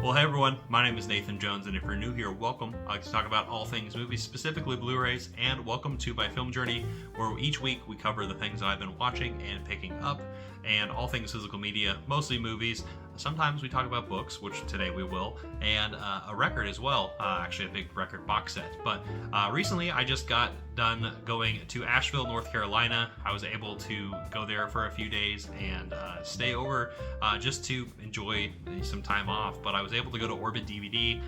Well, hey everyone, my name is Nathan Jones, and if you're new here, welcome. I like to talk about all things movies, specifically Blu-rays, and welcome to my film journey, where each week we cover the things I've been watching and picking up, and all things physical media, mostly movies. Sometimes we talk about books, which today we will, and a record as well, actually a big record box set. But recently I just got done going to Asheville, North Carolina. I was able to go there for a few days and stay over just to enjoy some time off. But I was able to go to Orbit DVD,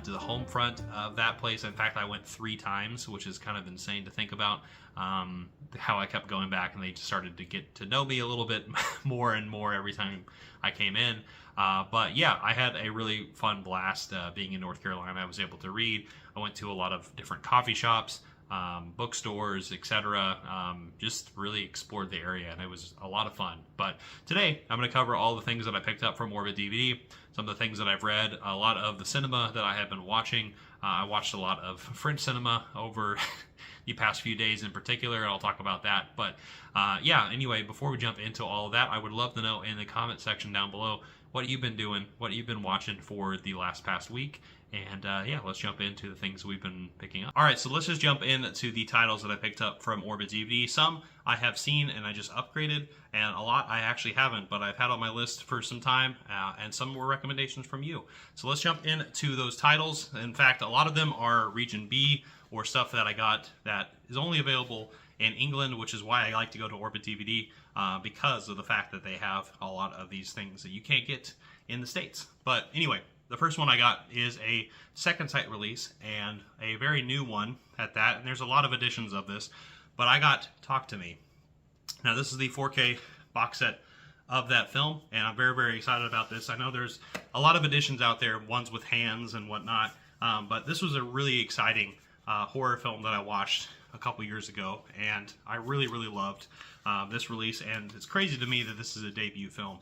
to the home front of that place. In fact, I went 3 times, which is kind of insane to think about. How I kept going back, and they just started to get to know me a little bit more and more every time I came in. But yeah, I had a really fun blast being in North Carolina. I was able to read. I went to a lot of different coffee shops, bookstores, etc. Just really explored the area, and it was a lot of fun. But today, I'm going to cover all the things that I picked up from Orbit DVD, some of the things that I've read, a lot of the cinema that I have been watching. I watched a lot of French cinema over the past few days in particular, and I'll talk about that. But yeah, anyway, before we jump into all of that, I would love to know in the comment section down below what you've been doing, what you've been watching for the past week. And yeah, let's jump into the things we've been picking up. All right, so let's just jump into the titles that I picked up from Orbit DVD. Some I have seen and I just upgraded, and a lot I actually haven't, but I've had on my list for some time, and some were recommendations from you. So let's jump into those titles. In fact, a lot of them are Region B, or stuff that I got that is only available in England, which is why I like to go to Orbit DVD, because of the fact that they have a lot of these things that you can't get in the States. But anyway, the first one I got is a second sight release, and a very new one at that, and there's a lot of editions of this, but I got Talk to Me. Now this is the 4K box set of that film, and I'm very, very excited about this. I know there's a lot of editions out there, ones with hands and whatnot, but this was a really exciting horror film that I watched a couple years ago, and I really, really loved this release. And it's crazy to me that this is a debut film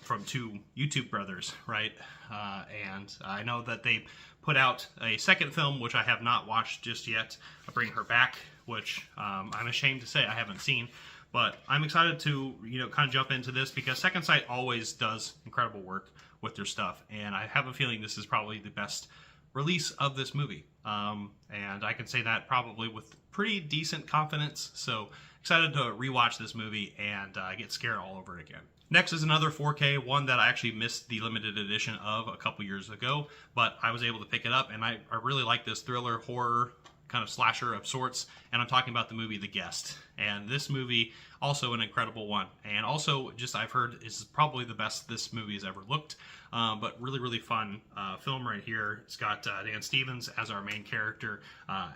from 2 YouTube brothers, right? And I know that they put out a second film, which I have not watched just yet, Bring Her Back, which I'm ashamed to say I haven't seen. But I'm excited to, kind of jump into this, because Second Sight always does incredible work with their stuff, and I have a feeling this is probably the best release of this movie, and I can say that probably with pretty decent confidence. So excited to rewatch this movie and get scared all over again. Next is another 4K, one that I actually missed the limited edition of a couple years ago, but I was able to pick it up, and I really like this thriller horror kind of slasher of sorts, and I'm talking about the movie The Guest. And this movie, also an incredible one, and also just I've heard is probably the best this movie has ever looked, but really, really fun film right here. It's got Dan Stevens as our main character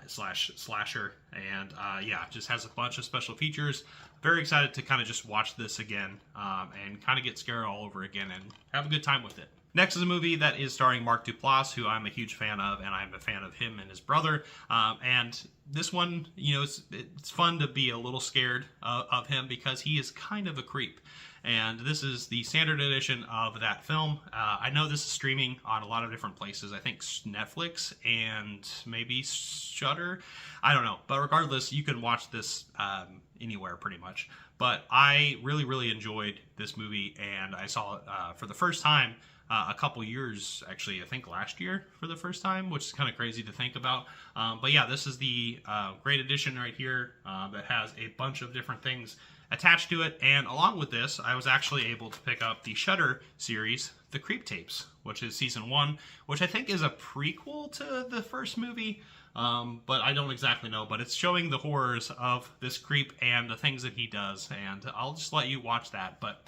slash slasher, and yeah, just has a bunch of special features. Very excited to kind of just watch this again and kind of get scared all over again and have a good time with it. Next is a movie that is starring Mark Duplass, who I'm a huge fan of, and I'm a fan of him and his brother. And this one, it's fun to be a little scared of him, because he is kind of a creep. And this is the standard edition of that film. I know this is streaming on a lot of different places. I think Netflix and maybe Shudder. I don't know. But regardless, you can watch this anywhere pretty much. But I really, really enjoyed this movie, and I saw it for the first time a couple years, actually, I think last year for the first time, which is kind of crazy to think about. But yeah, this is the great edition right here that has a bunch of different things attached to it. And along with this, I was actually able to pick up the Shudder series, The Creep Tapes, which is season 1, which I think is a prequel to the first movie. But I don't exactly know, but it's showing the horrors of this creep and the things that he does, and I'll just let you watch that. But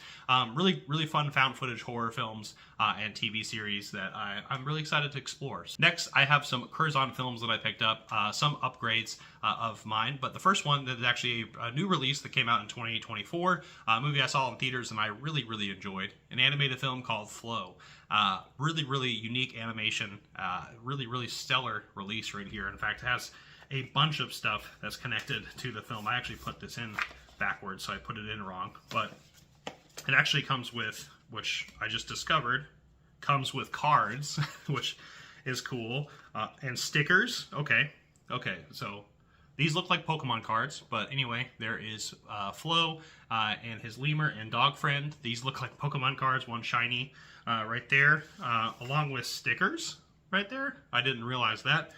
really, really fun found footage horror films and TV series that I'm really excited to explore. Next, I have some Curzon films that I picked up, some upgrades of mine, but the first one that is actually a new release that came out in 2024, a movie I saw in theaters and I really, really enjoyed, an animated film called Flow. Really, really unique animation, really, really stellar release right here. In fact, it has a bunch of stuff that's connected to the film. I actually put this in backwards, so I put it in wrong, but it actually comes with, which I just discovered, comes with cards, which is cool, and stickers. Okay, so These look like Pokemon cards, but anyway, there is Flo and his lemur and dog friend. These look like Pokemon cards, one shiny right there, along with stickers right there. I didn't realize that.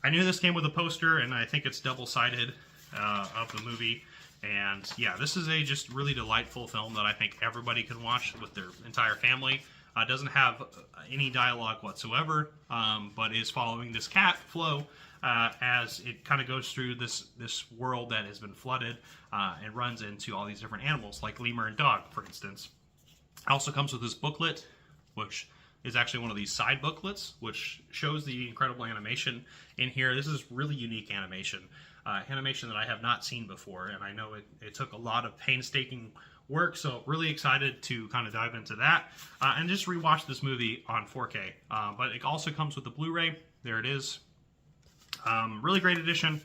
I knew this came with a poster, and I think it's double-sided of the movie. And yeah, this is a just really delightful film that I think everybody can watch with their entire family. Doesn't have any dialogue whatsoever, but is following this cat, Flo, as it kind of goes through this world that has been flooded and runs into all these different animals, like lemur and dog, for instance. It also comes with this booklet, which is actually one of these side booklets, which shows the incredible animation in here. This is really unique animation. Animation that I have not seen before, and I know it took a lot of painstaking work, so really excited to kind of dive into that and just rewatch this movie on 4K. But it also comes with the Blu-ray. There it is. Really great edition.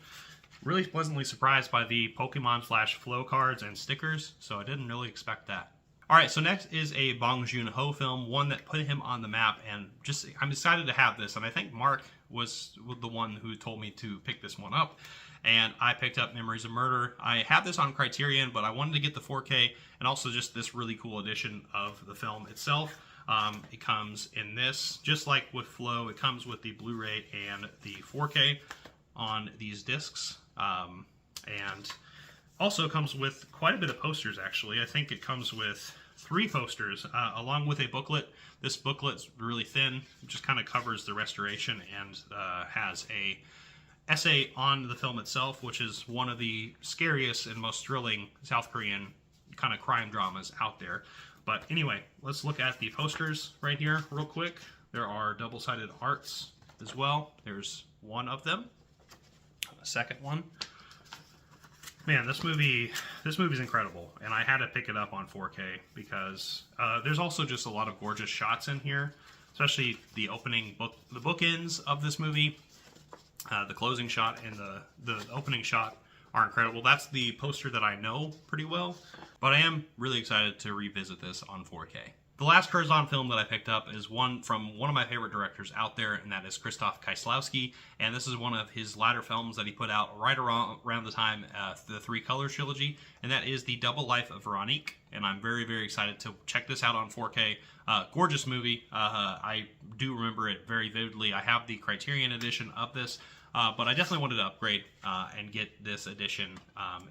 Really pleasantly surprised by the Pokemon / Flo cards and stickers, so I didn't really expect that. Alright, so next is a Bong Joon-ho film, one that put him on the map, and just I'm excited to have this, and I think Mark was the one who told me to pick this one up, and I picked up Memories of Murder. I have this on Criterion, but I wanted to get the 4K, and also just this really cool edition of the film itself. It comes in this, just like with Flo, it comes with the Blu-ray and the 4K on these discs, and also comes with quite a bit of posters, actually. I think it comes with 3 posters, along with a booklet. This booklet's really thin, it just kind of covers the restoration and has a essay on the film itself, which is one of the scariest and most thrilling South Korean kind of crime dramas out there. But anyway, let's look at the posters right here real quick. There are double-sided arts as well. There's one of them. A second one. Man, this movie's incredible, and I had to pick it up on 4K because there's also just a lot of gorgeous shots in here, especially the bookends of this movie. The closing shot and the opening shot are incredible. That's the poster that I know pretty well, but I am really excited to revisit this on 4K. The last Curzon film that I picked up is one from one of my favorite directors out there, and that is Krzysztof Kieślowski, and this is one of his latter films that he put out right around the time the Three Colors trilogy, and that is The Double Life of Veronique, and I'm very, very excited to check this out on 4K. Gorgeous movie. I do remember it very vividly. I have the Criterion edition of this, but I definitely wanted to upgrade and get this edition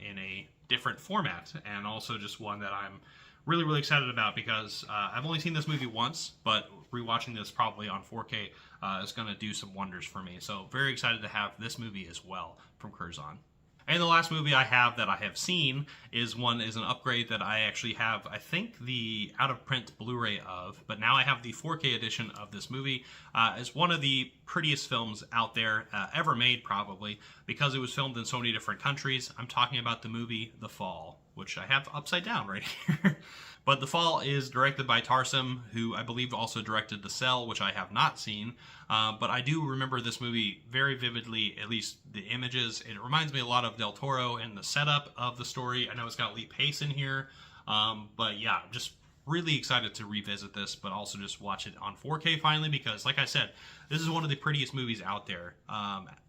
in a different format, and also just one that I'm really, really excited about because I've only seen this movie once, but rewatching this probably on 4K is going to do some wonders for me. So very excited to have this movie as well from Curzon. And the last movie I have that I have seen is an upgrade that I actually have, I think, the out-of-print Blu-ray of, but now I have the 4K edition of this movie. It's one of the prettiest films out there, ever made probably, because it was filmed in so many different countries. I'm talking about the movie The Fall, which I have upside down right here. But The Fall is directed by Tarsem, who I believe also directed The Cell, which I have not seen. But I do remember this movie very vividly, at least the images. It reminds me a lot of Del Toro and the setup of the story. I know it's got Lee Pace in here. But yeah, just really excited to revisit this, but also just watch it on 4K finally, because like I said, this is one of the prettiest movies out there,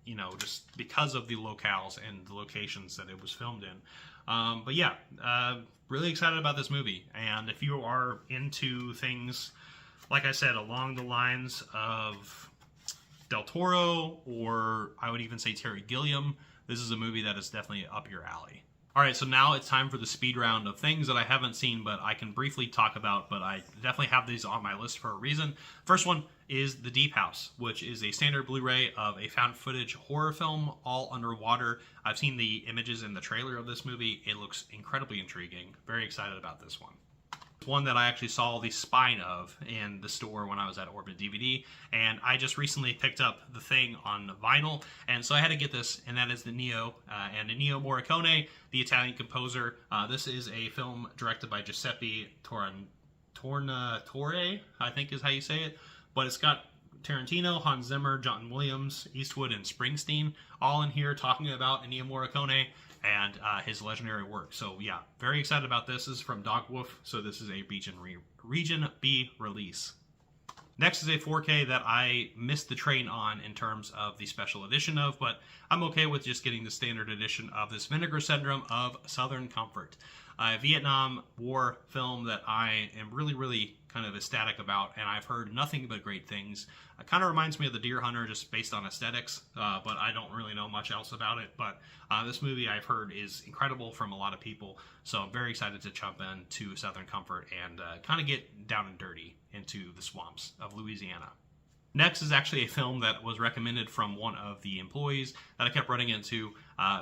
you know, just because of the locales and the locations that it was filmed in. But yeah, really excited about this movie. And if you are into things, like I said, along the lines of Del Toro, or I would even say Terry Gilliam, this is a movie that is definitely up your alley. Alright, so now it's time for the speed round of things that I haven't seen, but I can briefly talk about, but I definitely have these on my list for a reason. First one is The Deep House, which is a standard Blu-ray of a found footage horror film, all underwater. I've seen the images in the trailer of this movie. It looks incredibly intriguing. Very excited about this one. One that I actually saw the spine of in the store when I was at Orbit DVD, and I just recently picked up The Thing on vinyl, and so I had to get this, and that is the Neo, and Ennio Morricone, the Italian composer. This is a film directed by Giuseppe Tornatore, I think is how you say it, but it's got Tarantino, Hans Zimmer, John Williams, Eastwood, and Springsteen all in here talking about Ennio Morricone and his legendary work. So yeah, very excited about this. This is from Dog Wolf, so this is a Region B release. Next is a 4K that I missed the train on in terms of the special edition of, but I'm okay with just getting the standard edition of this Vinegar Syndrome of Southern Comfort. A Vietnam War film that I am really kind of ecstatic about, and I've heard nothing but great things. It kind of reminds me of The Deer Hunter just based on aesthetics, but I don't really know much else about it. But this movie I've heard is incredible from a lot of people, so I'm very excited to jump into Southern Comfort and kind of get down and dirty into the swamps of Louisiana. Next is actually a film that was recommended from one of the employees that I kept running into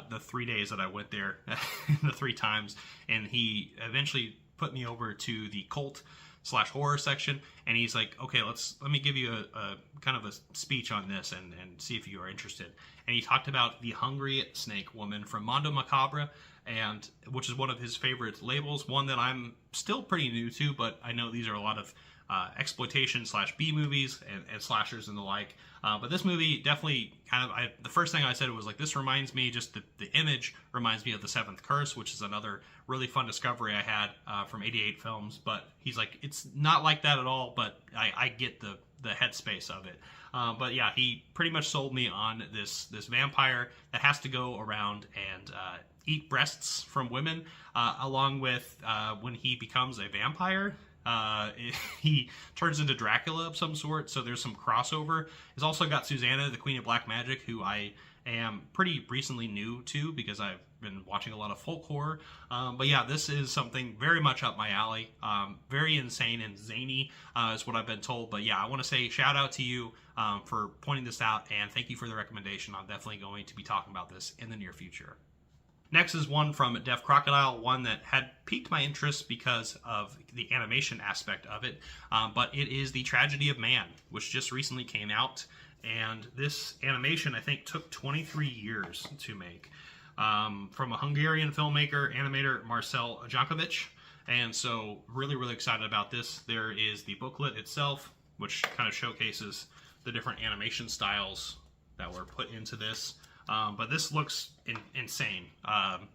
the 3 days that I went there, the 3 times, and he eventually put me over to the cult/horror section, and he's like, okay, let me give you a kind of a speech on this and see if you are interested. And he talked about The Hungry Snake Woman from Mondo Macabre, and which is one of his favorite labels, one that I'm still pretty new to, but I know these are a lot of exploitation/B movies and slashers and the like. But this movie definitely kind of, the first thing I said was like, this reminds me, just the image reminds me of The Seventh Curse, which is another really fun discovery I had from 88 Films. But he's like, it's not like that at all, but I get the headspace of it. But yeah, he pretty much sold me on this vampire that has to go around and eat breasts from women, along with when he becomes a vampire, he turns into Dracula of some sort, so there's some crossover. He's also got Susanna, the Queen of Black Magic, who I am pretty recently new to because I've been watching a lot of folk horror. But yeah, this is something very much up my alley. Very insane and zany is what I've been told. But yeah, I want to say shout out to you for pointing this out, and thank you for the recommendation. I'm definitely going to be talking about this in the near future. Next is one from Deaf Crocodile, one that had piqued my interest because of the animation aspect of it, but it is The Tragedy of Man, which just recently came out, and this animation, I think, took 23 years to make, from a Hungarian filmmaker, animator, Marcel Jankovic, and so really excited about this. There is the booklet itself, which kind of showcases the different animation styles that were put into this. But this looks insane.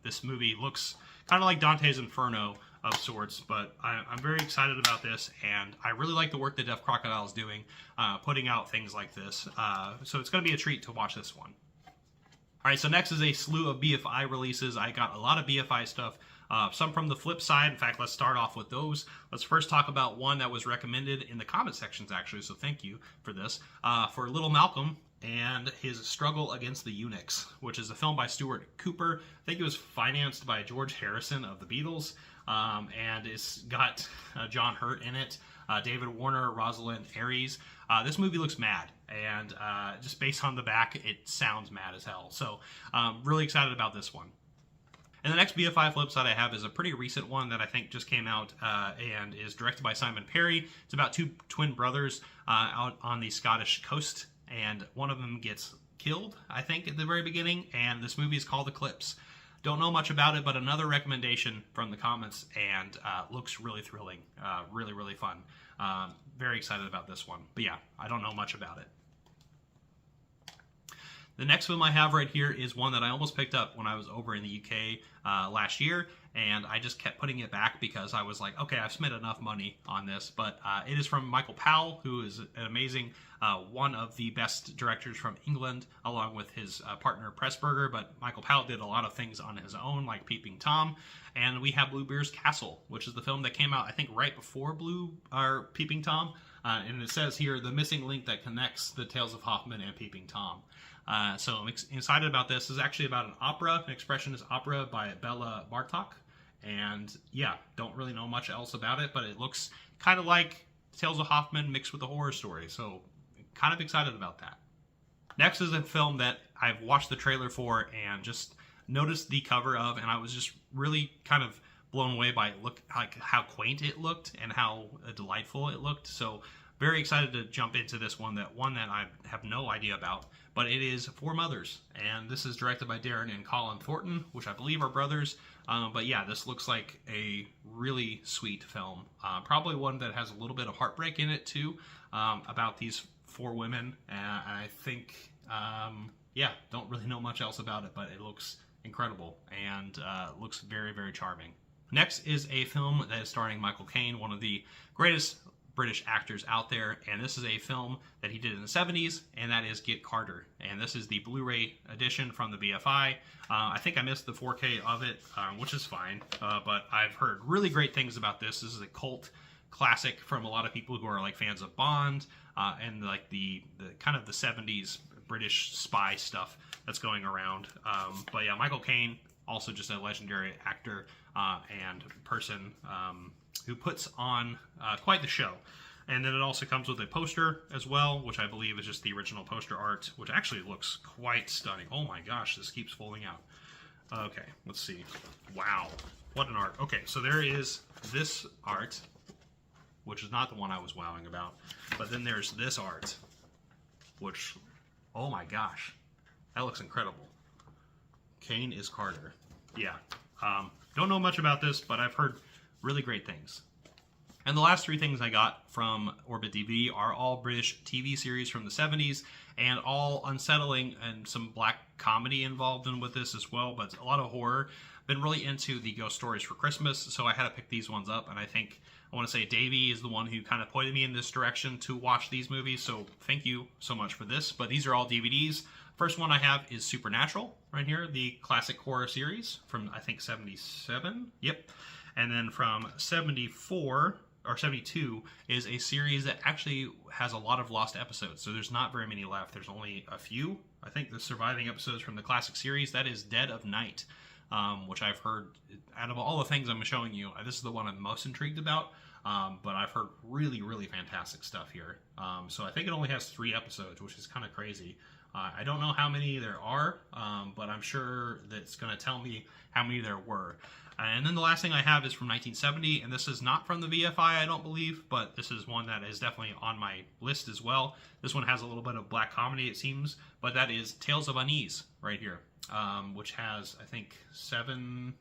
This movie looks kind of like Dante's Inferno of sorts, but I'm very excited about this, and I really like the work that Deaf Crocodile is doing, putting out things like this. So it's going to be a treat to watch this one. Alright, so next is a slew of BFI releases. I got a lot of BFI stuff, some from the flip side. In fact, let's start off with those. Let's first talk about one that was recommended in the comment sections, actually, so thank you for this. For Little Malcolm and His Struggle Against the Eunuchs, which is a film by Stuart Cooper. I think it was financed by George Harrison of the Beatles, and it's got John Hurt in it, David Warner, Rosalind Aries. This movie looks mad, and just based on the back, it sounds mad as hell. So really excited about this one. And the next BFI flip side I have is a pretty recent one that I think just came out and is directed by Simon Perry. It's about 2 twin brothers out on the Scottish coast, and one of them gets killed, I think, at the very beginning, and this movie is called Eclipse. Don't know much about it, but another recommendation from the comments, and looks really thrilling, really fun. Very excited about this one, but yeah, I don't know much about it. The next film I have right here is one that I almost picked up when I was over in the UK last year, and I just kept putting it back because I was like, okay, I've spent enough money on this. But it is from Michael Powell, who is an amazing, one of the best directors from England, along with his partner Pressburger. But Michael Powell did a lot of things on his own, like Peeping Tom. And we have Bluebeard's Castle, which is the film that came out, I think, right before Peeping Tom. And it says here, the missing link that connects the Tales of Hoffman and Peeping Tom. So I'm excited about this. This is actually about an opera, an expressionist opera by Bela Bartok. And yeah, don't really know much else about it, but it looks kind of like Tales of Hoffman mixed with a horror story. So kind of excited about that. Next is a film that I've watched the trailer for and just noticed the cover of, and I was just really kind of blown away by how quaint it looked and how delightful it looked. So very excited to jump into this one that I have no idea about, but it is Four Mothers, and this is directed by Darren and Colin Thornton, which I believe are brothers. But yeah, this looks like a really sweet film. Probably one that has a little bit of heartbreak in it too, about these 4 women. And I think, yeah, don't really know much else about it, but it looks incredible and looks very charming. Next is a film that is starring Michael Caine, one of the greatest British actors out there, and this is a film that he did in the 70s, and that is Get Carter. And this is the Blu-ray edition from the BFI. I think I missed the 4K of it, which is fine, but I've heard really great things about this. This is a cult classic from a lot of people who are like fans of Bond, and like the kind of the 70s British spy stuff that's going around. But yeah, Michael Caine, also just a legendary actor and person who puts on quite the show. And then it also comes with a poster as well, which I believe is just the original poster art, which actually looks quite stunning. Oh my gosh, this keeps folding out. Okay, let's see. Wow, what an art. Okay, so there is this art, which is not the one I was wowing about. But then there's this art, which, oh my gosh, that looks incredible. Caine is Carter. Yeah, don't know much about this, but I've heard really great things. And the last three things I got from Orbit DVD are all British TV series from the 70s, and all unsettling, and some black comedy involved in with this as well, but a lot of horror. Been really into the ghost stories for Christmas, so I had to pick these ones up, and I think I want to say Davey is the one who kind of pointed me in this direction to watch these movies, so thank you so much for this. But these are all DVDs. First one I have is Supernatural, right here, the classic horror series from, I think, 77? Yep. And then from 74, or 72, is a series that actually has a lot of lost episodes, so there's not very many left. There's only a few. I think the surviving episodes from the classic series, that is Dead of Night, which I've heard, out of all the things I'm showing you, this is the one I'm most intrigued about, but I've heard really, really fantastic stuff here. So I think it only has 3 episodes, which is kind of crazy. I don't know how many there are, but I'm sure that it's going to tell me how many there were. And then the last thing I have is from 1970, and this is not from the BFI, I don't believe, but this is one that is definitely on my list as well. This one has a little bit of black comedy, it seems, but that is Tales of Unease right here, which has, I think, 7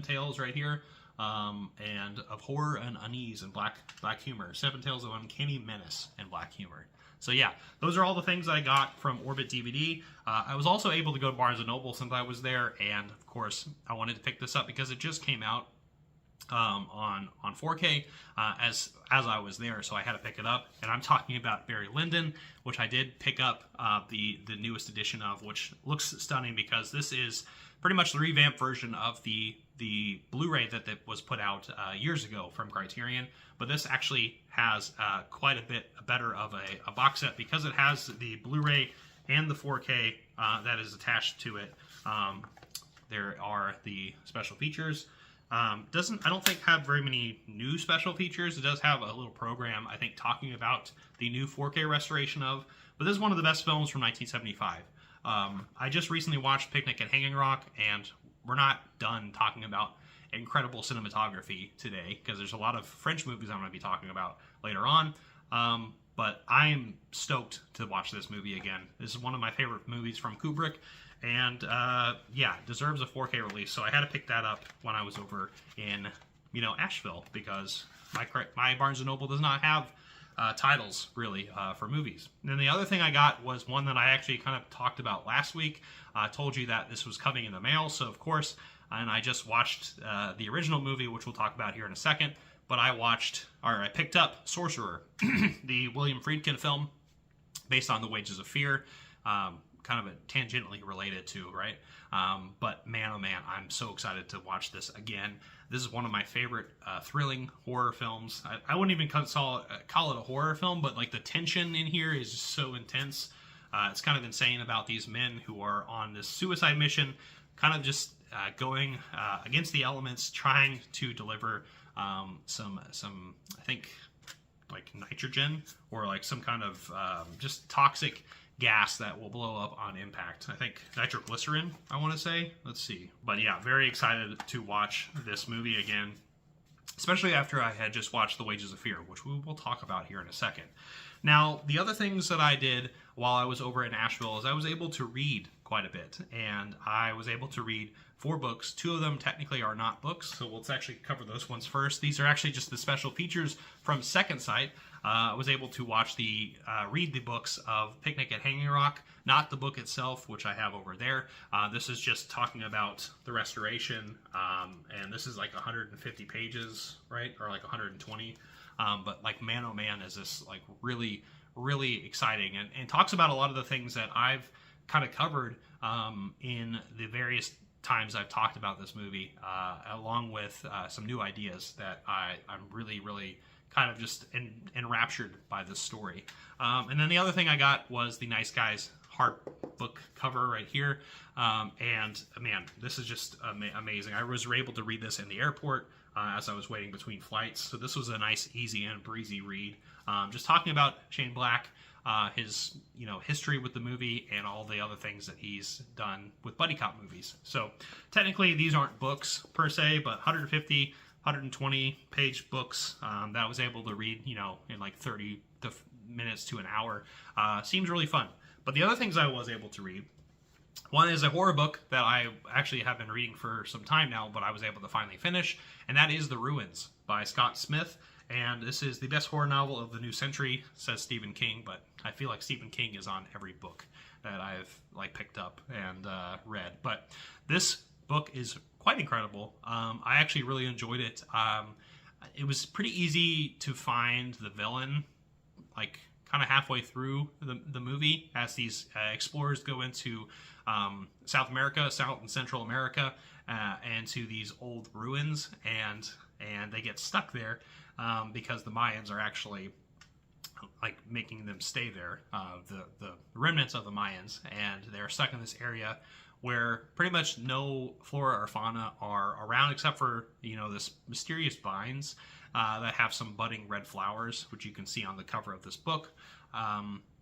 tales right here, and of horror and unease and black humor. 7 tales of uncanny menace and black humor. So yeah, those are all the things I got from Orbit DVD. I was also able to go to Barnes & Noble since I was there, and of course I wanted to pick this up because it just came out on 4K as I was there, so I had to pick it up. And I'm talking about Barry Lyndon, which I did pick up the newest edition of, which looks stunning because this is pretty much the revamped version of the Blu-ray that was put out years ago from Criterion, but this actually has quite a bit better of a box set because it has the Blu-ray and the 4K that is attached to it. There are the special features. I don't think have very many new special features. It does have a little program, I think, talking about the new 4K restoration of, but this is one of the best films from 1975. I just recently watched Picnic at Hanging Rock, and we're not done talking about incredible cinematography today because there's a lot of French movies I'm going to be talking about later on. But I am stoked to watch this movie again. This is one of my favorite movies from Kubrick, and yeah, deserves a 4K release. So I had to pick that up when I was over in Asheville because my Barnes & Noble does not have titles really for movies. And then the other thing I got was one that I actually kind of talked about last week. I told you that this was coming in the mail, so of course, and I just watched the original movie, which we'll talk about here in a second, but I picked up Sorcerer, the William Friedkin film based on The Wages of Fear, kind of tangentially related to, right? But man, oh man, I'm so excited to watch this again. This is one of my favorite thrilling horror films. I wouldn't even call it a horror film, but like the tension in here is just so intense. It's kind of insane about these men who are on this suicide mission, kind of just going against the elements, trying to deliver some I think like nitrogen or like some kind of just toxic gas that will blow up on impact. I think nitroglycerin, I want to say. Let's see. But yeah, very excited to watch this movie again, especially after I had just watched The Wages of Fear, which we will talk about here in a second. Now, the other things that I did while I was over in Asheville is I was able to read quite a bit, and I was able to read 4 books. 2 of them technically are not books, so let's actually cover those ones first. These are actually just the special features from Second Sight. I was able to read the books of Picnic at Hanging Rock, not the book itself, which I have over there. This is just talking about the restoration, and this is like 150 pages, right? Or like 120. But like Man Oh Man is this like really, really exciting, and talks about a lot of the things that I've kind of covered in the various times I've talked about this movie, along with some new ideas that I'm really, really kind of just enraptured by this story. And then the other thing I got was the Nice Guys hard book cover right here. And man, this is just amazing. I was able to read this in the airport as I was waiting between flights. So this was a nice, easy, and breezy read. Just talking about Shane Black, his history with the movie, and all the other things that he's done with buddy cop movies. So technically these aren't books per se, but 120 page books that I was able to read, in like 30 minutes to an hour. Seems really fun. But the other things I was able to read, one is a horror book that I actually have been reading for some time now, but I was able to finally finish, and that is The Ruins by Scott Smith. And this is the best horror novel of the new century, says Stephen King, but I feel like Stephen King is on every book that I've picked up and read. But this book is quite incredible. I actually really enjoyed it. It was pretty easy to find the villain, kind of halfway through the movie, as these explorers go into South America, South and Central America, and to these old ruins, and they get stuck there because the Mayans are actually making them stay there, the remnants of the Mayans, and they're stuck in this area where pretty much no flora or fauna are around, except for this mysterious vines that have some budding red flowers, which you can see on the cover of this book.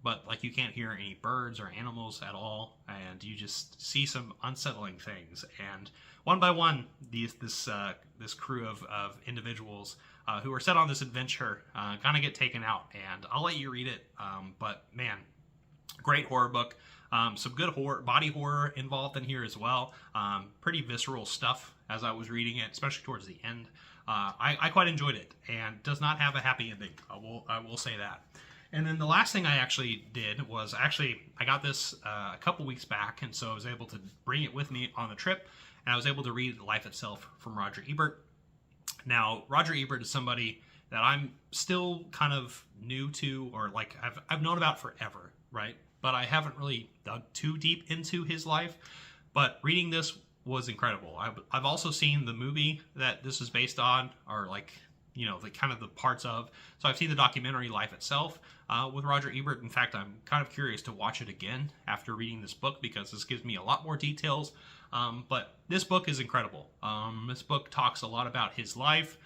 But you can't hear any birds or animals at all, and you just see some unsettling things. And one by one, this crew of individuals who are set on this adventure kind of get taken out. And I'll let you read it. But man, great horror book. Some good body horror involved in here as well. Pretty visceral stuff as I was reading it, especially towards the end. I quite enjoyed it, and does not have a happy ending. I will say that. And then the last thing I actually did was I got this a couple weeks back, and so I was able to bring it with me on the trip, and I was able to read Life Itself from Roger Ebert. Now, Roger Ebert is somebody that I'm still kind of new to, or I've known about forever, right? But I haven't really dug too deep into his life. But reading this was incredible. I've also seen the movie that this is based on, or the kind of the parts of. So I've seen the documentary Life Itself with Roger Ebert. In fact, I'm kind of curious to watch it again after reading this book, because this gives me a lot more details. But this book is incredible. This book talks a lot about his life,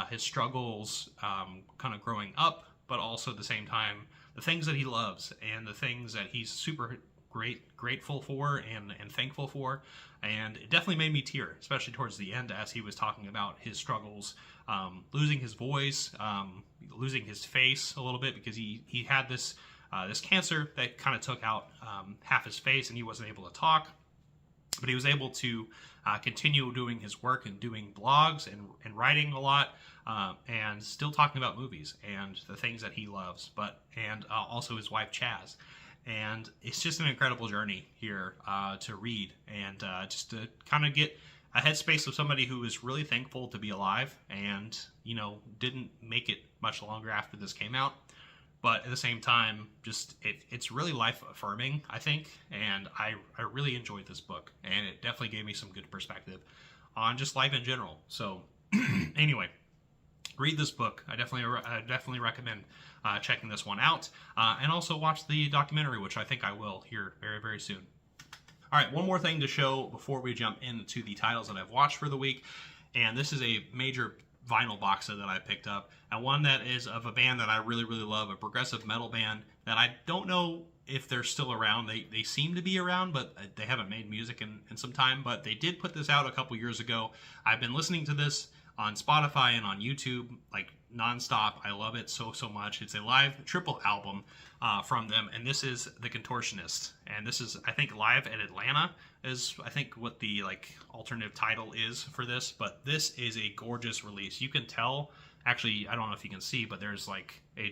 his struggles, kind of growing up, but also at the same time, the things that he loves and the things that he's super grateful for and thankful for. And it definitely made me tear, especially towards the end, as he was talking about his struggles, losing his voice, losing his face a little bit, because he had this cancer that kind of took out half his face, and he wasn't able to talk. But he was able to continue doing his work and doing blogs and writing a lot, and still talking about movies and the things that he loves, and also his wife Chaz. And it's just an incredible journey here to read, and just to kind of get a headspace of somebody who is really thankful to be alive, and didn't make it much longer after this came out. But at the same time, just it's really life affirming, I think, and I really enjoyed this book, and it definitely gave me some good perspective on just life in general. So anyway, read this book. I definitely recommend checking this one out, and also watch the documentary, which I think I will here very, very soon. All right, one more thing to show before we jump into the titles that I've watched for the week, and this is a major vinyl box set that I picked up, and one that is of a band that I really, really love, a progressive metal band that I don't know if they're still around. They seem to be around, but they haven't made music in some time, but they did put this out a couple years ago. I've been listening to this on Spotify and on YouTube nonstop. I love it so much. It's a live triple album from them, and this is The Contortionist, and this is, I think, Live at Atlanta is, I think, what the alternative title is for this. But this is a gorgeous release. You can tell, actually, I don't know if you can see, but there's a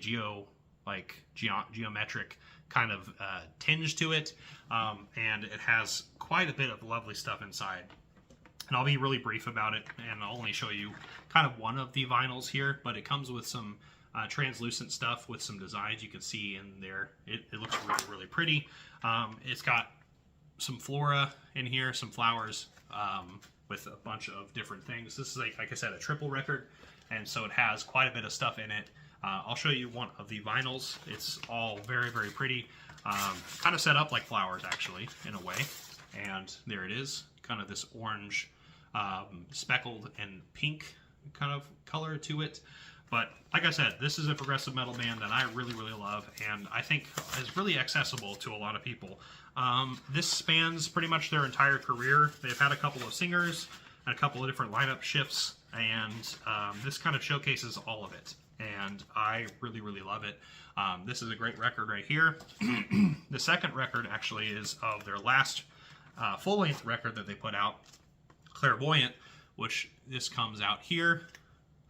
geometric kind of tinge to it, and it has quite a bit of lovely stuff inside. And I'll be really brief about it, and I'll only show you kind of one of the vinyls here, but it comes with some translucent stuff with some designs you can see in there. It looks really, really pretty. It's got some flora in here, some flowers, with a bunch of different things. This is, like I said, a triple record, and so it has quite a bit of stuff in it. I'll show you one of the vinyls. It's all very, very pretty. Kind of set up like flowers, actually, in a way. And there it is, kind of this orange, speckled and pink kind of color to it. But like I said, this is a progressive metal band that I really, really love, and I think is really accessible to a lot of people. This spans pretty much their entire career. They've had a couple of singers and a couple of different lineup shifts, and this kind of showcases all of it. And I really, really love it. This is a great record right here. The second record actually is of their last full-length record that they put out, Clairvoyant, which this comes out here.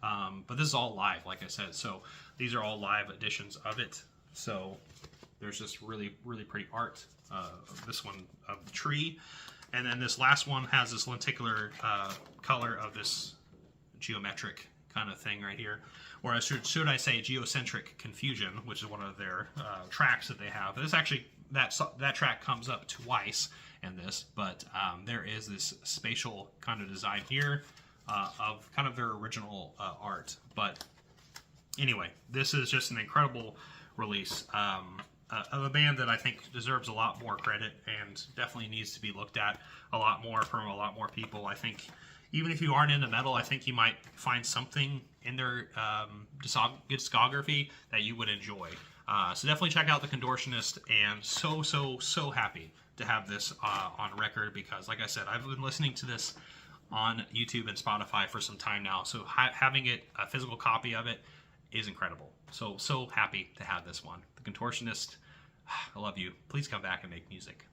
But this is all live, like I said. So these are all live editions of it. So there's this really, really pretty art. This one of the tree. And then this last one has this lenticular color of this geometric kind of thing right here. Or should I say geocentric confusion, which is one of their tracks that they have. This actually, that track comes up twice in this, but there is this spatial kind of design here of kind of their original art. But anyway, this is just an incredible release of a band that I think deserves a lot more credit and definitely needs to be looked at a lot more from a lot more people. I think even if you aren't into metal, I think you might find something in their discography that you would enjoy. So definitely check out The Contortionist, and so happy to have this on record, because like I said, I've been listening to this on YouTube and Spotify for some time now, so having it, a physical copy of it, is incredible. So happy to have this one. The Contortionist, I love you. Please come back and make music.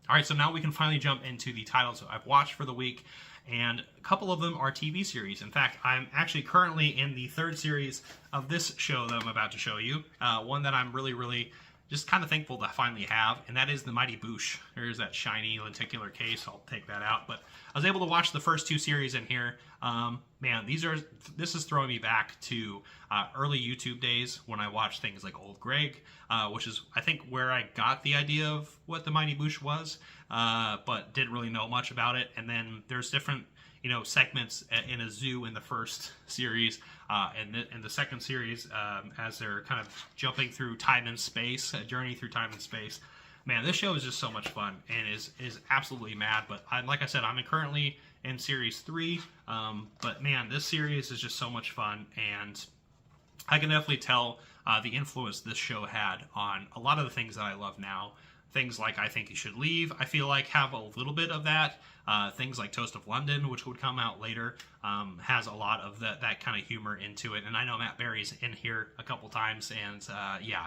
All right, so now we can finally jump into the titles that I've watched for the week, and a couple of them are TV series. In fact, I'm actually currently in the third series of this show that I'm about to show you, one that I'm really just kind of thankful to finally have, and that is The Mighty Boosh. There's that shiny lenticular case. I'll take that out, but I was able to watch the first two series in here. Man, this is throwing me back to early YouTube days when I watched things like Old Greg, which is, I think, where I got the idea of what The Mighty Boosh was, but didn't really know much about it. And then there's different, segments in a zoo in the first series, and in the second series, as they're kind of jumping through time and space, a journey through time and space. Man, this show is just so much fun and is absolutely mad. But like I said, I'm currently in series 3. But man, this series is just so much fun, and I can definitely tell the influence this show had on a lot of the things that I love now. Things like I Think You Should Leave, I feel like, have a little bit of that. Things like Toast of London, which would come out later, has a lot of that kind of humor into it. And I know Matt Berry's in here a couple times, and yeah,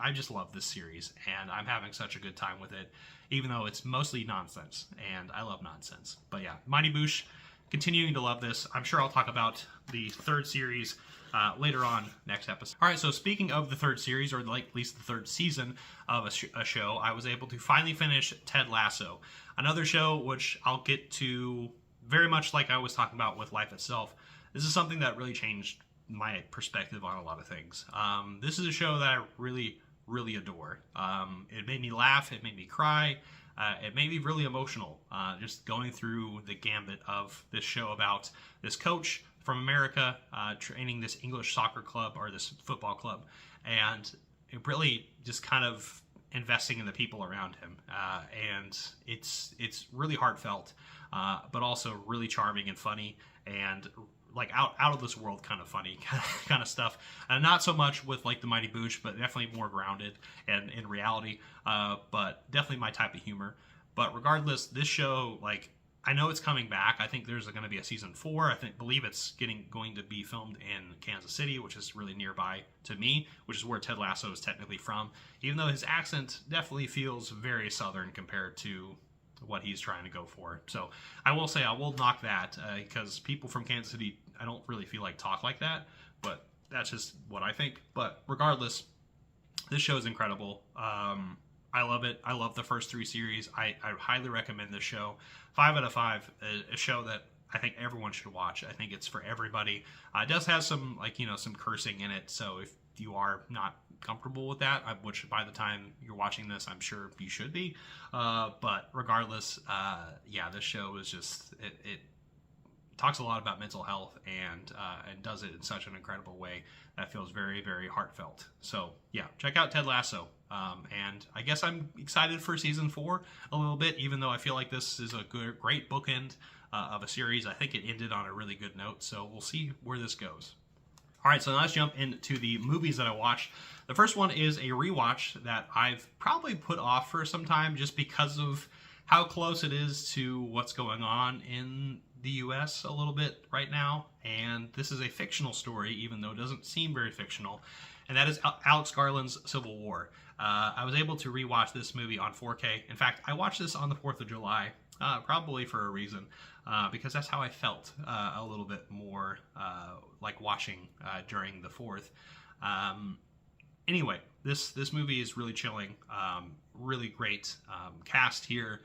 I just love this series, and I'm having such a good time with it, even though it's mostly nonsense, and I love nonsense. But yeah, Mighty Boosh, continuing to love this. I'm sure I'll talk about the third series later on next episode. All right, so speaking of the third series, or at least the third season of a show, I was able to finally finish Ted Lasso, another show which I'll get to very much like I was talking about with Life Itself. This is something that really changed my perspective on a lot of things. This is a show that I really adore. It made me laugh, it made me cry, it made me really emotional, just going through the gambit of this show about this coach from America training this English soccer club, or this football club, and it really just kind of investing in the people around him, and it's really heartfelt, but also really charming and funny, and like out of this world kind of funny kind of stuff. And not so much with like The Mighty Boosh, but definitely more grounded and in reality, but definitely my type of humor. But regardless, this show, like, I know it's coming back. I think there's going to be a season 4. Believe it's going to be filmed in Kansas City, which is really nearby to me, which is where Ted Lasso is technically from, even though his accent definitely feels very Southern compared to what he's trying to go for. So I will say, I will knock that, because people from Kansas City, I don't really feel like talk like that, but that's just what I think. But regardless, this show is incredible. I love it. I love the first 3 series. I highly recommend this show. 5 out of 5. A show that I think everyone should watch. I think it's for everybody. It does have some, like, some cursing in it, so if you are not comfortable with that, which by the time you're watching this, I'm sure you should be. But regardless, yeah, this show is just, it talks a lot about mental health and does it in such an incredible way that feels very, very heartfelt. So yeah, check out Ted Lasso. And I guess I'm excited for season 4 a little bit, even though I feel like this is a great bookend of a series. I think it ended on a really good note, so we'll see where this goes. All right, so now let's jump into the movies that I watched. The first one is a rewatch that I've probably put off for some time just because of how close it is to what's going on in the U.S. a little bit right now. And this is a fictional story, even though it doesn't seem very fictional. And that is Alex Garland's Civil War. I was able to rewatch this movie on 4K. In fact, I watched this on the 4th of July, probably for a reason, because that's how I felt a little bit more like watching during the 4th. Anyway, this movie is really chilling, really great cast here,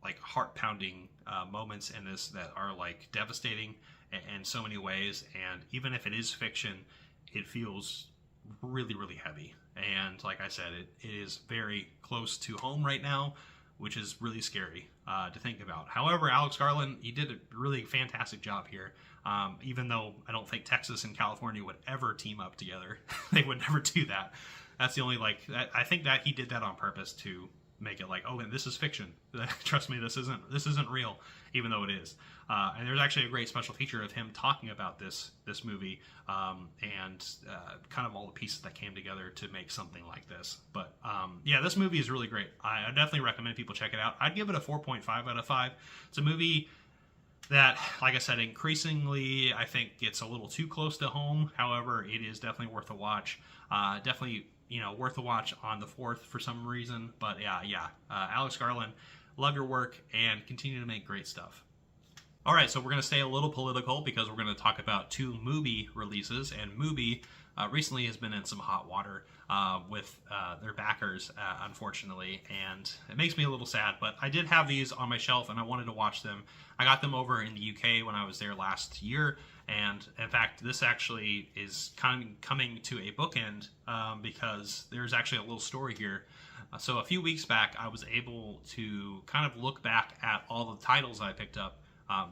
like heart-pounding moments in this that are like devastating in so many ways, and even if it is fiction, it feels really, really heavy. And like I said, it is very close to home right now, which is really scary to think about. However, Alex Garland, he did a really fantastic job here. Even though I don't think Texas and California would ever team up together. They would never do that. That's the only, I think that he did that on purpose to make it like, oh, this is fiction. Trust me, this isn't real, even though it is. And there's actually a great special feature of him talking about this movie and kind of all the pieces that came together to make something like this. But yeah, this movie is really great. I definitely recommend people check it out. I'd give it a 4.5 out of 5. It's a movie that, like I said, increasingly I think gets a little too close to home. However, it is definitely worth a watch. Definitely, worth a watch on the 4th for some reason. But yeah, Alex Garland, love your work and continue to make great stuff. All right, so we're going to stay a little political because we're going to talk about 2 movie releases. And Mubi recently has been in some hot water with their backers, unfortunately, and it makes me a little sad. But I did have these on my shelf, and I wanted to watch them. I got them over in the UK when I was there last year, and in fact, this actually is kind of coming to a bookend because there's actually a little story here. So a few weeks back, I was able to kind of look back at all the titles I picked up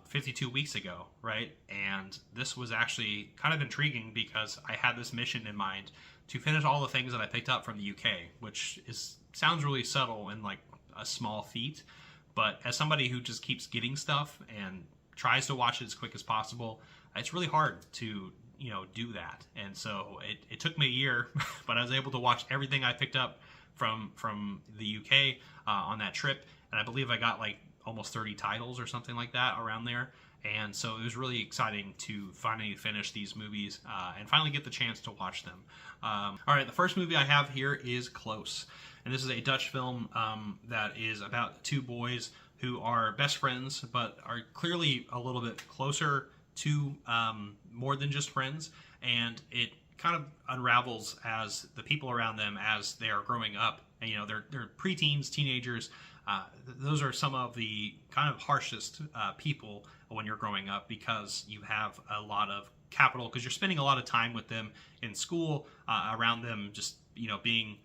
52 weeks ago, right? And this was actually kind of intriguing because I had this mission in mind to finish all the things that I picked up from the UK, which sounds really subtle and like a small feat, but as somebody who just keeps getting stuff and tries to watch it as quick as possible, it's really hard to do that. And so it took me a year, but I was able to watch everything I picked up from the UK on that trip, and I believe I got like almost 30 titles or something like that around there. And so it was really exciting to finally finish these movies and finally get the chance to watch them. All right, the first movie I have here is Close. And this is a Dutch film that is about 2 boys who are best friends, but are clearly a little bit closer to more than just friends. And it kind of unravels as the people around them as they are growing up. And, they're preteens, teenagers. Those are some of the kind of harshest people when you're growing up because you have a lot of capital, because you're spending a lot of time with them in school, around them, just being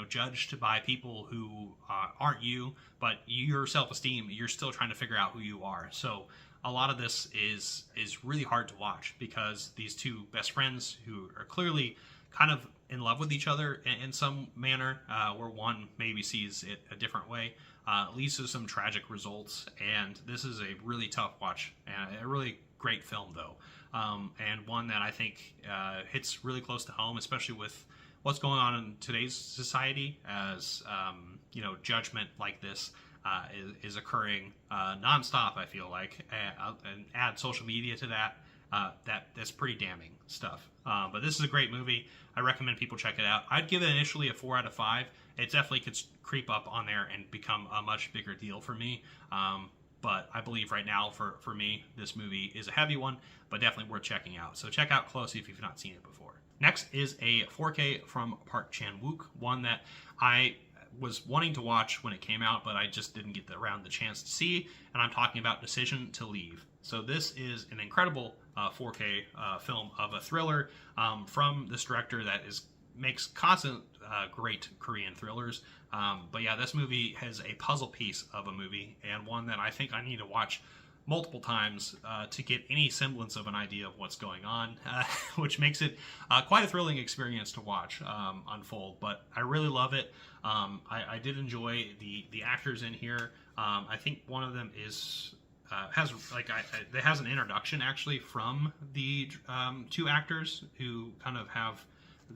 judged by people who aren't you, but your self-esteem, you're still trying to figure out who you are. So a lot of this is really hard to watch because these 2 best friends who are clearly kind of in love with each other in some manner, where one maybe sees it a different way, leads to some tragic results. And this is a really tough watch and a really great film, though, and one that I think hits really close to home, especially with what's going on in today's society, as judgment like this is occurring nonstop. I feel like, and add social media to that. That's pretty damning stuff. But this is a great movie. I recommend people check it out. I'd give it initially a 4 out of 5. It definitely could creep up on there and become a much bigger deal for me. But I believe right now, for me, this movie is a heavy one, but definitely worth checking out. So check out Close if you've not seen it before. Next is a 4K from Park Chan-wook, one that I was wanting to watch when it came out, but I just didn't get around the chance to see, and I'm talking about Decision to Leave. So this is an incredible 4K film of a thriller from this director that makes constant great Korean thrillers. But yeah, this movie has a puzzle piece of a movie, and one that I think I need to watch multiple times to get any semblance of an idea of what's going on, which makes it quite a thrilling experience to watch unfold. But I really love it. I did enjoy the actors in here. I think one of them has an introduction actually from the two actors who kind of have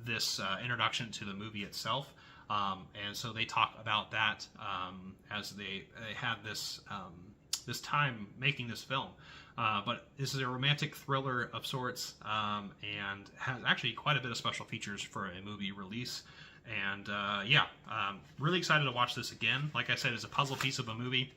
this introduction to the movie itself. And so they talk about that as they had this time making this film. But this is a romantic thriller of sorts, and has actually quite a bit of special features for a movie release. And really excited to watch this again. Like I said, it's a puzzle piece of a movie.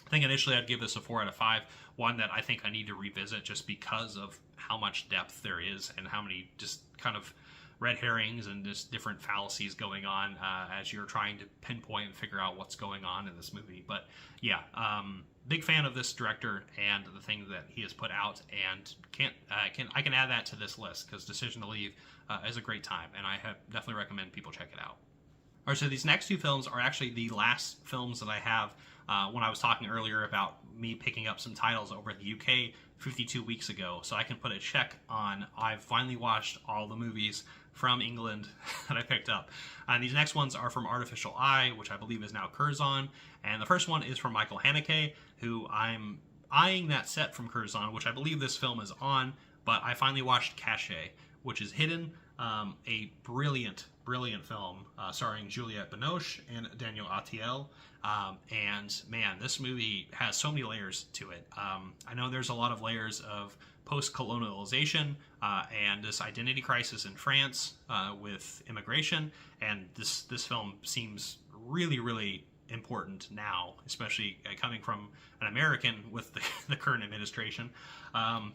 I think initially I'd give this a 4 out of 5. One that I think I need to revisit just because of how much depth there is and how many just kind of red herrings and just different fallacies going on as you're trying to pinpoint and figure out what's going on in this movie. But yeah, big fan of this director and the things that he has put out, and I can add that to this list because Decision to Leave is a great time, and I definitely recommend people check it out. All right, so these next two films are actually the last films that I have. When I was talking earlier about me picking up some titles over at the UK 52 weeks ago, so I can put a check on I've finally watched all the movies from England that I picked up. And these next ones are from Artificial Eye, which I believe is now Curzon, and the first one is from Michael Haneke, who I'm eyeing that set from Curzon, which I believe this film is on, but I finally watched Cache, which is hidden, a brilliant film starring Juliette Binoche and Daniel Autiel. And man, this movie has so many layers to it. I know there's a lot of layers of post-colonialization and this identity crisis in France with immigration, and this film seems really important now, especially coming from an American with the current administration.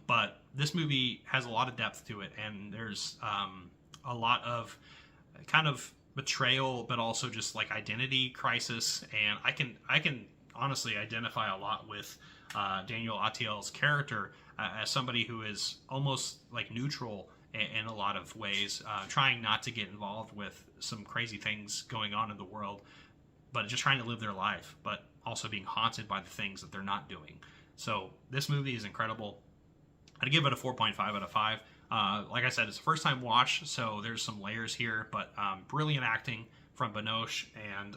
But this movie has a lot of depth to it, and there's a lot of kind of betrayal, but also just like identity crisis. And I can honestly identify a lot with Daniel Autiel's character as somebody who is almost like neutral in a lot of ways, trying not to get involved with some crazy things going on in the world, but just trying to live their life, but also being haunted by the things that they're not doing. So this movie is incredible. I'd give it a 4.5 out of 5. Like I said, it's a first time watch, so there's some layers here, but brilliant acting from Binoche and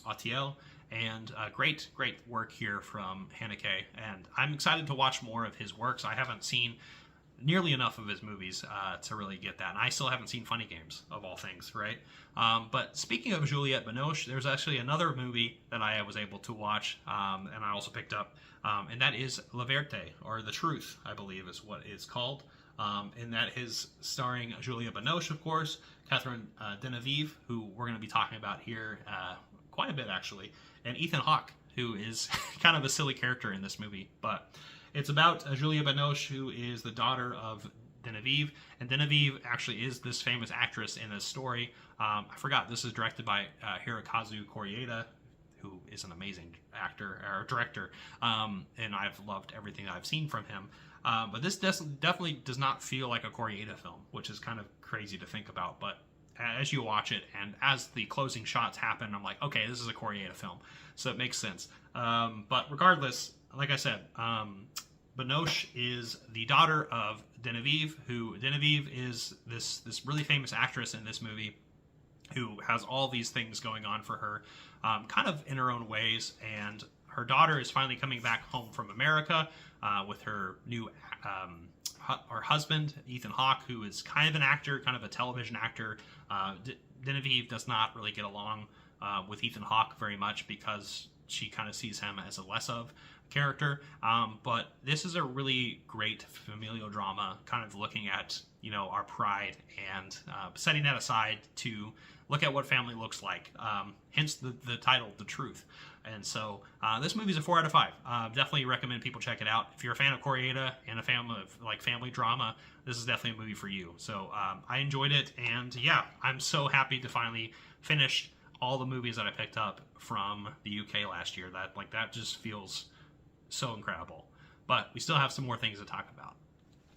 Autiel, and great work here from Haneke. And I'm excited to watch more of his works. I haven't seen nearly enough of his movies to really get that, and I still haven't seen Funny Games, of all things, right? But speaking of Juliette Binoche, there's actually another movie that I was able to watch, and I also picked up, and that is La Vérité, or The Truth, I believe is what it's called. And that is starring Juliette Binoche, of course, Catherine Deneuve, who we're going to be talking about here quite a bit, actually, and Ethan Hawke, who is kind of a silly character in this movie. But it's about Juliette Binoche, who is the daughter of Deneuve, and Deneuve actually is this famous actress in this story. I forgot, this is directed by Hirokazu Koreeda, who is an amazing actor or director, and I've loved everything that I've seen from him. But this definitely does not feel like a Koreeda film, which is kind of crazy to think about. But as you watch it, and as the closing shots happen, I'm like, okay, this is a Koreeda film, so it makes sense. But regardless, like I said, Binoche is the daughter of Deneuve, who Deneuve is this really famous actress in this movie, who has all these things going on for her, kind of in her own ways, and her daughter is finally coming back home from America with her new her husband, Ethan Hawke, who is kind of an actor, kind of a television actor. Deneuve does not really get along with Ethan Hawke very much because she kind of sees him as a less of character. But this is a really great familial drama, kind of looking at, you know, our pride and setting that aside to look at what family looks like. Hence the title, The Truth. And so this movie is a 4 out of 5. Definitely recommend people check it out. If you're a fan of Koreeda and a fan of like family drama, this is definitely a movie for you. So I enjoyed it, and yeah, I'm so happy to finally finish all the movies that I picked up from the UK last year. That just feels so incredible. But we still have some more things to talk about.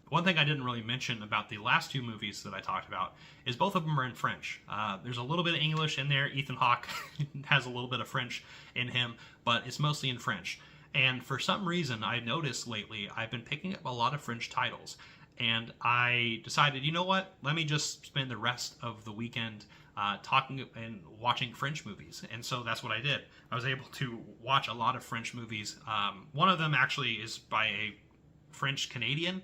One thing I didn't really mention about the last two movies that I talked about is both of them are in French. There's a little bit of English in there. Ethan Hawke has a little bit of French in him, but it's mostly in French. And for some reason, I noticed lately, I've been picking up a lot of French titles. And I decided, you know what? Let me just spend the rest of the weekend talking and watching French movies. And so that's what I did. I was able to watch a lot of French movies. One of them actually is by a French Canadian,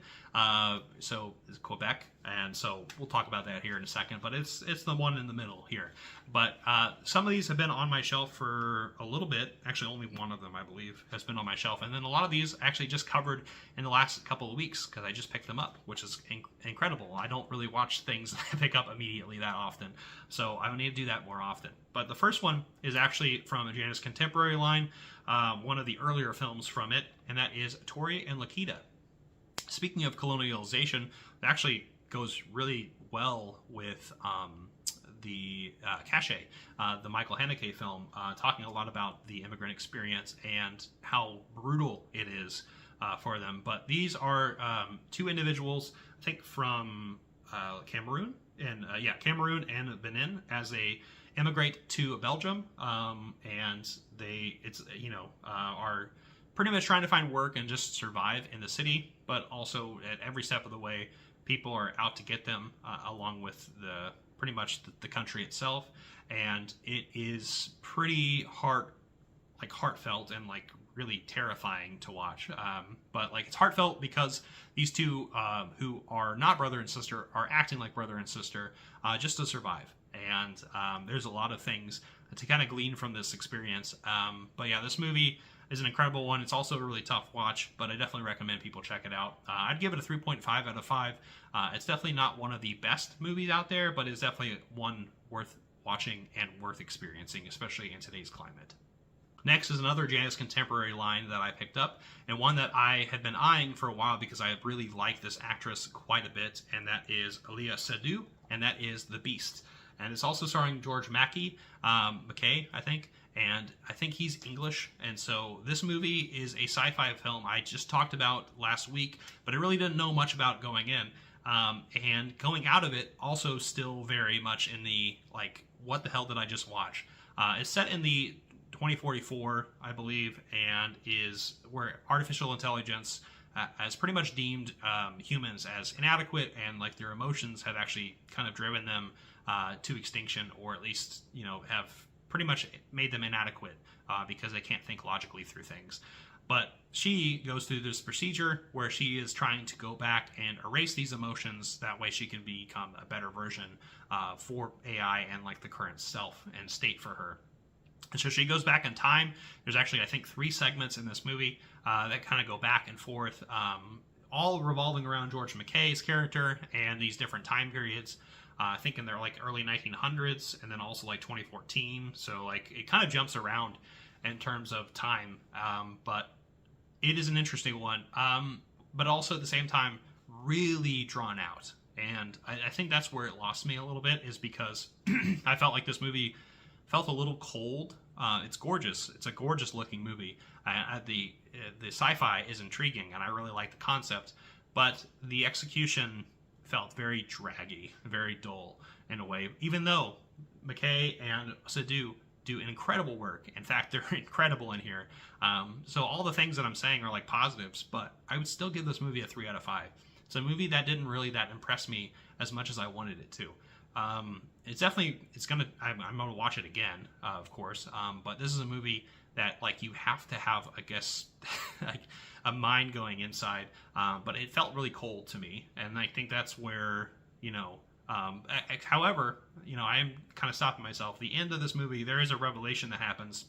so it's Quebec, and so we'll talk about that here in a second, but it's the one in the middle here. But some of these have been on my shelf for a little bit. Actually, only one of them, I believe, has been on my shelf, and then a lot of these actually just covered in the last couple of weeks because I just picked them up, which is incredible. I don't really watch things that I pick up immediately that often, so I need to do that more often. But the first one is actually from a Janus Contemporary line, one of the earlier films from it, and that is Tori and Lakita. Speaking of colonialization, it actually goes really well with the Cachet, the Michael Haneke film, talking a lot about the immigrant experience and how brutal it is for them. But these are two individuals, I think from Cameroon, and Cameroon and Benin, as they immigrate to Belgium, and they are pretty much trying to find work and just survive in the city, but also at every step of the way, people are out to get them, along with pretty much the country itself. And it is pretty heartfelt and like really terrifying to watch. But like it's heartfelt because these two who are not brother and sister are acting like brother and sister just to survive. And there's a lot of things to kind of glean from this experience. But yeah, this movie is an incredible one. It's also a really tough watch, but I definitely recommend people check it out. I'd give it a 3.5 out of 5. It's definitely not one of the best movies out there, but it's definitely one worth watching and worth experiencing, especially in today's climate. Next is another Janus Contemporary line that I picked up, and one that I had been eyeing for a while because I really like this actress quite a bit, and that is Léa Seydoux, and that is The Beast. And it's also starring George Mackay, I think, and I think he's English. And so this movie is a sci-fi film I just talked about last week, but I really didn't know much about going in. And going out of it, also still very much in the, like, what the hell did I just watch? It's set in the 2044, I believe, and is where artificial intelligence has pretty much deemed humans as inadequate, and like their emotions have actually kind of driven them to extinction, or at least, have pretty much made them inadequate because they can't think logically through things. But she goes through this procedure where she is trying to go back and erase these emotions. That way she can become a better version for AI and like the current self and state for her. And so she goes back in time. There's actually, I think, 3 segments in this movie that kind of go back and forth, all revolving around George Mackay's character and these different time periods. I think in their like early 1900s and then also like 2014. So like it kind of jumps around in terms of time, but it is an interesting one. But also at the same time, really drawn out. And I think that's where it lost me a little bit, is because I felt like this movie felt a little cold. It's gorgeous. It's a gorgeous looking movie. The sci-fi is intriguing, and I really like the concept, but the execution felt very draggy, very dull in a way, even though Mackay and Seydoux do incredible work. In fact, they're incredible in here. So all the things that I'm saying are like positives, but I would still give this movie a 3 out of 5. It's a movie that didn't really that impress me as much as I wanted it to. I'm gonna watch it again, of course. But this is a movie that like you have to have, I guess, like a mind going inside. But it felt really cold to me, and I think that's where however, I am kind of stopping myself. The end of this movie, there is a revelation that happens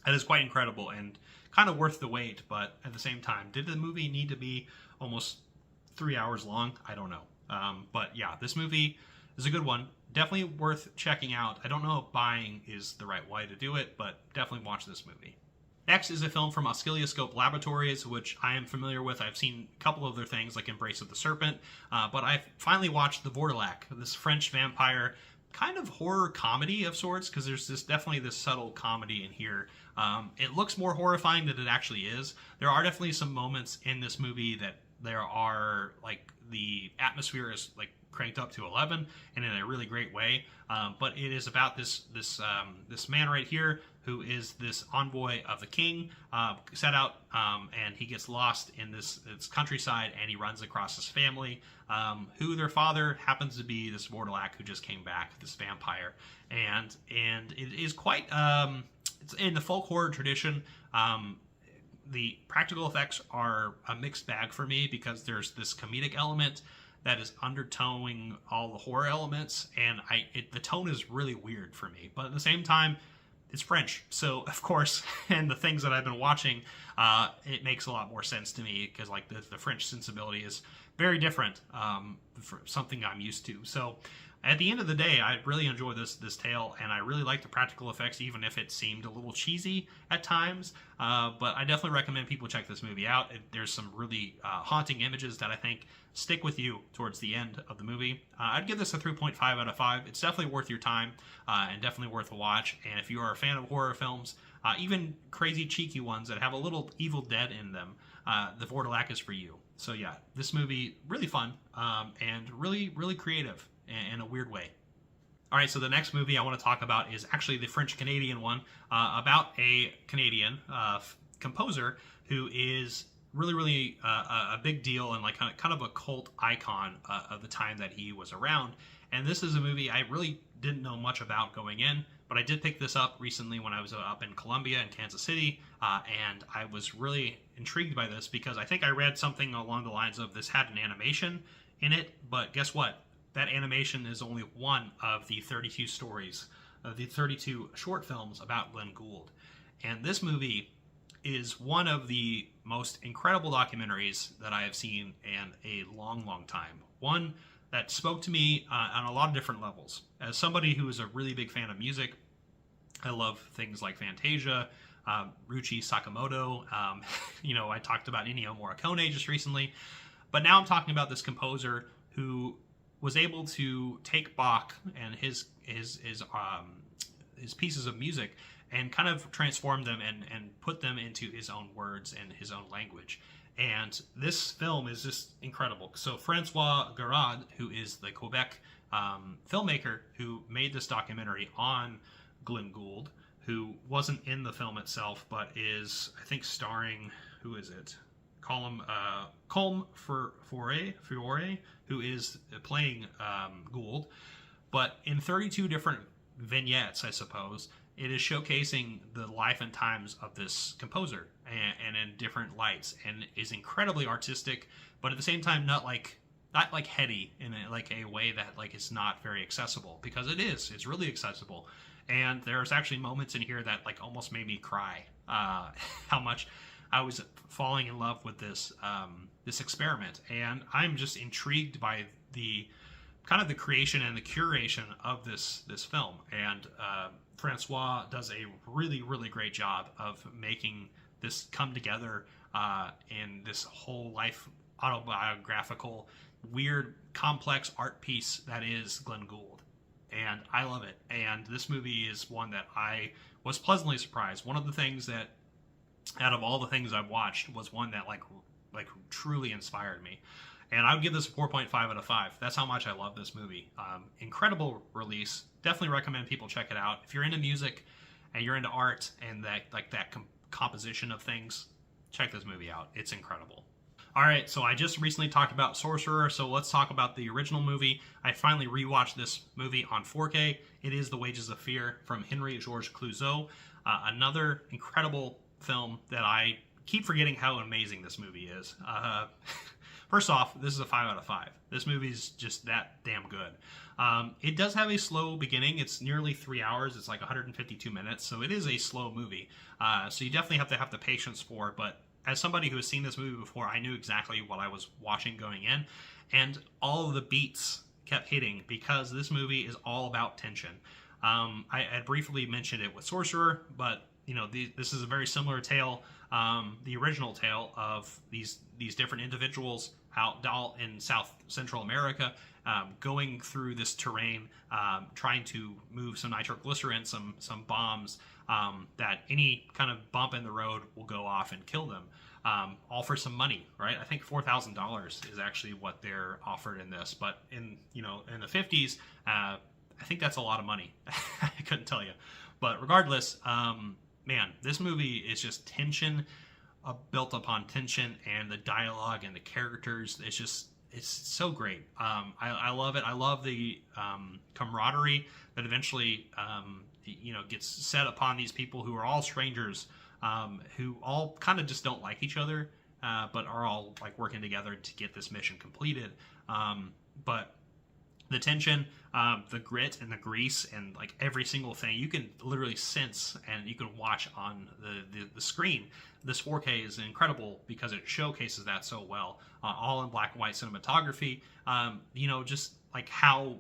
that is quite incredible and kind of worth the wait. But at the same time, did the movie need to be almost 3 hours long? I don't know. But yeah, this movie is a good one. Definitely worth checking out. I don't know if buying is the right way to do it, but definitely watch this movie. Next is a film from Oscilloscope Laboratories, which I am familiar with. I've seen a couple of their things, like Embrace of the Serpent, but I finally watched The Vortilac, this French vampire kind of horror comedy of sorts, because there's definitely this subtle comedy in here. It looks more horrifying than it actually is. There are definitely some moments in this movie that there are like the atmosphere is like cranked up to 11 and in a really great way. But it is about this man right here who is this envoy of the king, set out, and he gets lost in this countryside, and he runs across his family, who their father happens to be this Vordelak who just came back, this vampire, and it is quite it's in the folk horror tradition. The practical effects are a mixed bag for me, because there's this comedic element that is undertowing all the horror elements, and the tone is really weird for me. But at the same time, it's French, so of course, and the things that I've been watching, it makes a lot more sense to me, because like the French sensibility is very different from something I'm used to. So at the end of the day, I really enjoy this tale, and I really like the practical effects, even if it seemed a little cheesy at times. But I definitely recommend people check this movie out. There's some really haunting images that I think stick with you towards the end of the movie. I'd give this a 3.5 out of 5. It's definitely worth your time, and definitely worth a watch. And if you are a fan of horror films, even crazy cheeky ones that have a little Evil Dead in them, the Vordelak is for you. So yeah, this movie, really fun, and really, really creative in a weird way. All right, so the next movie I want to talk about is actually the French-Canadian one, about a Canadian composer who is really a big deal, and like kind of a cult icon of the time that he was around. And this is a movie I really didn't know much about going in, but I did pick this up recently when I was up in Columbia and Kansas City, and I was really intrigued by this, because I think I read something along the lines of this had an animation in it, but guess what? That animation is only one of the 32 stories, of the 32 short films about Glenn Gould. And this movie is one of the most incredible documentaries that I have seen in a long time. One that spoke to me on a lot of different levels. As somebody who is a really big fan of music, I love things like Fantasia, Ruchi Sakamoto. I talked about Ennio Morricone just recently. But now I'm talking about this composer who was able to take Bach and his pieces of music and kind of transform them and put them into his own words and his own language. And this film is just incredible. So Francois Garrod, who is the Quebec filmmaker who made this documentary on Glenn Gould, who wasn't in the film itself, but is, I think, starring, who is it? Colm Fiore, who is playing Gould. But in 32 different vignettes, I suppose, it is showcasing the life and times of this composer, and in different lights, and is incredibly artistic, but at the same time not like heady in a way that like is not very accessible, because it's really accessible. And there's actually moments in here that like almost made me cry, how much I was falling in love with this experiment. And I'm just intrigued by the kind of the creation and the curation of this film. And Francois does a really great job of making this come together in this whole life autobiographical, weird, complex art piece that is Glenn Gould. And I love it. And this movie is one that I was pleasantly surprised. One of the things that, out of all the things I've watched, was one that like truly inspired me. And I would give this a 4.5 out of 5. That's how much I love this movie. Incredible release. Definitely recommend people check it out. If you're into music and you're into art and that composition of things, check this movie out. It's incredible. All right, so I just recently talked about Sorcerer, so let's talk about the original movie. I finally rewatched this movie on 4K. It is The Wages of Fear from Henry Georges Clouzot. Another incredible film that I keep forgetting how amazing this movie is. First off, this is a 5 out of 5. This movie's just that damn good. It does have a slow beginning. It's nearly 3 hours. It's like 152 minutes, so it is a slow movie. So you definitely have to have the patience for it, but as somebody who has seen this movie before, I knew exactly what I was watching going in, and all of the beats kept hitting, because this movie is all about tension. I had briefly mentioned it with Sorcerer, but this is a very similar tale, the original tale of these different individuals out in South Central America, going through this terrain, trying to move some nitroglycerin, some bombs, that any kind of bump in the road will go off and kill them. All for some money, right? I think $4,000 is actually what they're offered in this, but in the 50s, I think that's a lot of money. I couldn't tell you, but regardless, man, this movie is just tension, built upon tension, and the dialogue and the characters. It's so great. I love it. I love the camaraderie that eventually gets set upon these people who are all strangers, who all kind of just don't like each other, but are all like working together to get this mission completed. But the tension, the grit and the grease, and like every single thing you can literally sense and you can watch on the screen. This 4K is incredible because it showcases that so well. All in black and white cinematography. Just like how,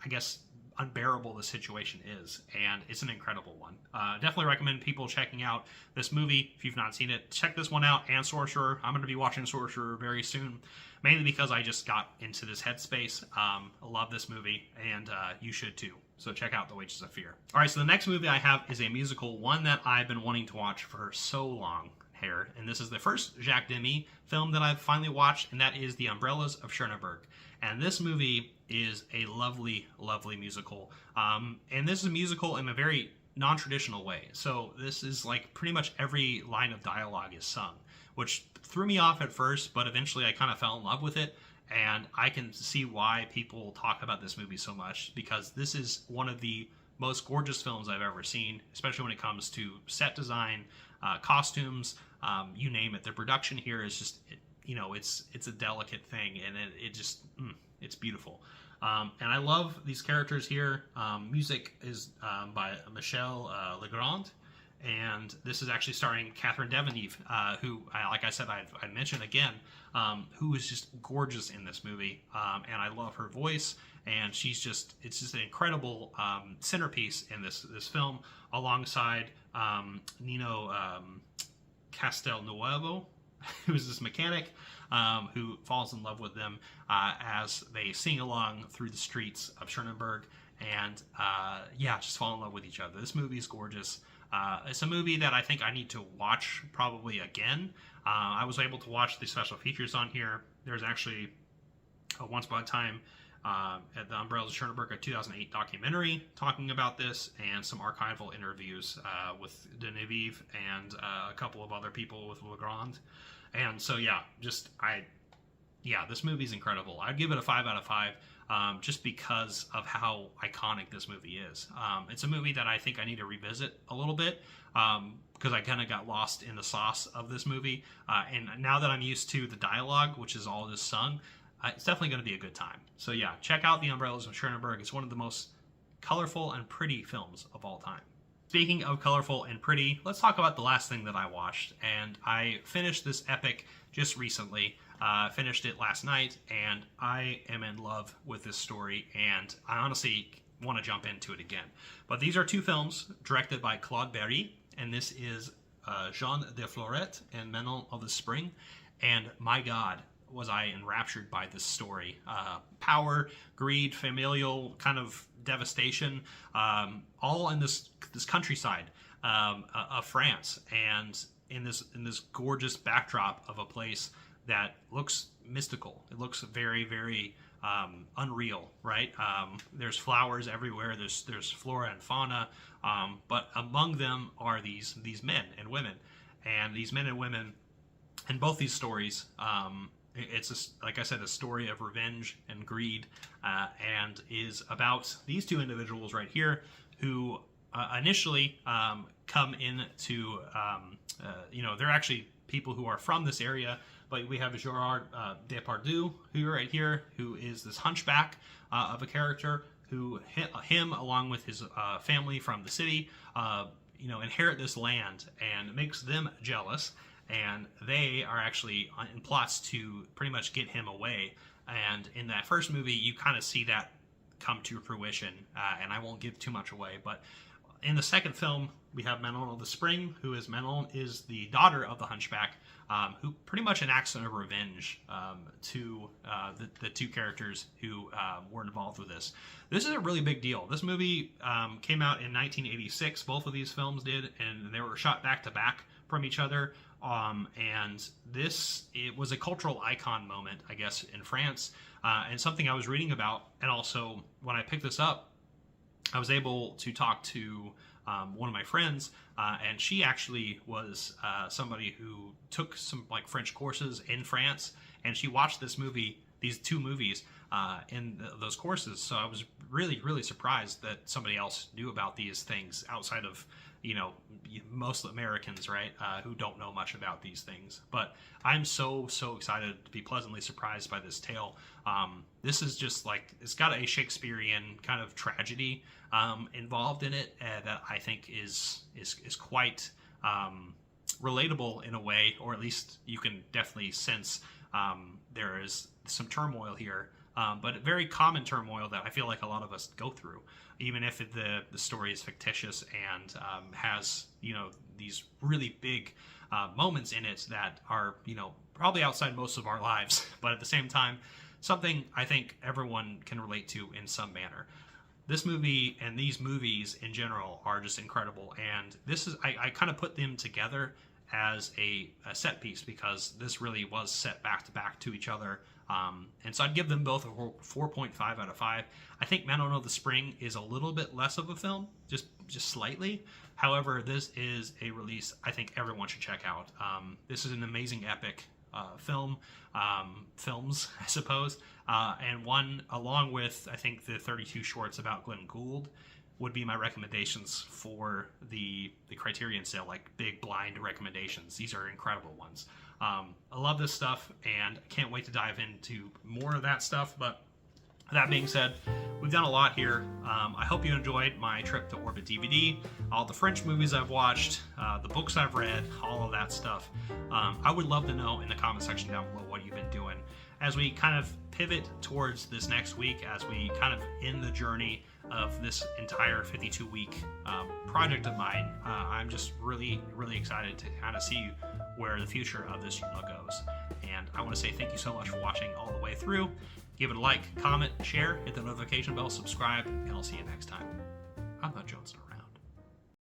I guess, unbearable the situation is, and it's an incredible one. Definitely recommend people checking out this movie if you've not seen it. Check this one out, and Sorcerer. I'm going to be watching Sorcerer very soon, mainly because I just got into this headspace. I love this movie, and you should too. So check out The Wages of Fear. All right, so the next movie I have is a musical, one that I've been wanting to watch for so long here, and this is the first Jacques Demy film that I've finally watched, and that is The Umbrellas of Chernobyl. And this movie is a lovely, lovely musical. And this is a musical in a very non-traditional way. So this is like pretty much every line of dialogue is sung, which threw me off at first, but eventually I kind of fell in love with it. And I can see why people talk about this movie so much, because this is one of the most gorgeous films I've ever seen, especially when it comes to set design, costumes, you name it. The production here is just, it's a delicate thing, and it's beautiful. And I love these characters here. Music is by Michel Legrand, and this is actually starring Catherine Deneuve, who, like I said, I'd mention again, who is just gorgeous in this movie, and I love her voice, and it's just an incredible centerpiece in this film, alongside Nino Castelnuovo, who's this mechanic, who falls in love with them as they sing along through the streets of Chernobyl, and just fall in love with each other. This movie is gorgeous. It's a movie that I think I need to watch probably again. I was able to watch the special features on here. There's actually a Once Upon a Time at the Umbrellas of Chernobyl, a 2008 documentary talking about this, and some archival interviews with Deneuve and a couple of other people with Legrand. And so this movie's incredible. I'd give it a 5 out of 5, just because of how iconic this movie is. It's a movie that I think I need to revisit a little bit, because I kind of got lost in the sauce of this movie. And now that I'm used to the dialogue, which is all just sung, it's definitely going to be a good time. So check out The Umbrellas of Chernobyl. It's one of the most colorful and pretty films of all time. Speaking of colorful and pretty, let's talk about the last thing that I watched. And I finished this epic just recently. Finished it last night, and I am in love with this story, and I honestly want to jump into it again. But these are two films directed by Claude Berry, and this is Jean de Florette and Manon of the Spring. And my God, was I enraptured by this story. Power, greed, familial kind of devastation, all in this countryside of France, and in this gorgeous backdrop of a place that looks mystical. It looks very, very unreal, right? There's flowers everywhere. There's flora and fauna, but among them are these men and women, and these men and women in both these stories. It's like I said, a story of revenge and greed, and is about these two individuals right here who initially come into, they're actually people who are from this area, but we have Gerard Depardieu, who right here, who is this hunchback of a character who him along with his family from the city, inherit this land, and it makes them jealous. And they are actually in plots to pretty much get him away. And in that first movie, you kind of see that come to fruition. And I won't give too much away, but In the second film, we have Manon of the Spring, who is Manon is the daughter of the Hunchback, who pretty much enacts a revenge to the two characters who were involved with this. This is a really big deal. This movie came out in 1986. Both of these films did, and they were shot back to back from each other. And it was a cultural icon moment, I guess, in France, and something I was reading about. And also, when I picked this up, I was able to talk to one of my friends, and she actually was somebody who took some like French courses in France, and she watched these two movies in those courses. So I was really, really surprised that somebody else knew about these things outside of, most Americans, right, who don't know much about these things. But I'm so excited to be pleasantly surprised by this tale. This is just like, it's got a Shakespearean kind of tragedy involved in it that I think is quite relatable in a way, or at least you can definitely sense there is some turmoil here, but very common turmoil that I feel like a lot of us go through, even if the story is fictitious and has these really big moments in it that are probably outside most of our lives, but at the same time something I think everyone can relate to in some manner. This movie and these movies in general are just incredible, and this is I kind of put them together as a set piece because this really was set back to back to each other, and so I'd give them both a 4.5 out of 5. I think Manon of the Spring is a little bit less of a film, just slightly. However, this is a release I think everyone should check out. This is an amazing epic films, I suppose, and one along with I think the 32 shorts about Glenn Gould would be my recommendations for the Criterion sale, like big blind recommendations. These are incredible ones. I love this stuff, and I can't wait to dive into more of that stuff. But that being said, we've done a lot here. I hope you enjoyed my trip to Orbit DVD, all the French movies I've watched, the books I've read, all of that stuff. I would love to know in the comment section down below what you've been doing as we kind of pivot towards this next week, as we kind of end the journey of this entire 52-week project of mine. I'm just really, really excited to kind of see where the future of this channel goes. And I want to say thank you so much for watching all the way through. Give it a like, comment, share, hit the notification bell, subscribe, and I'll see you next time. I'm not Jones around.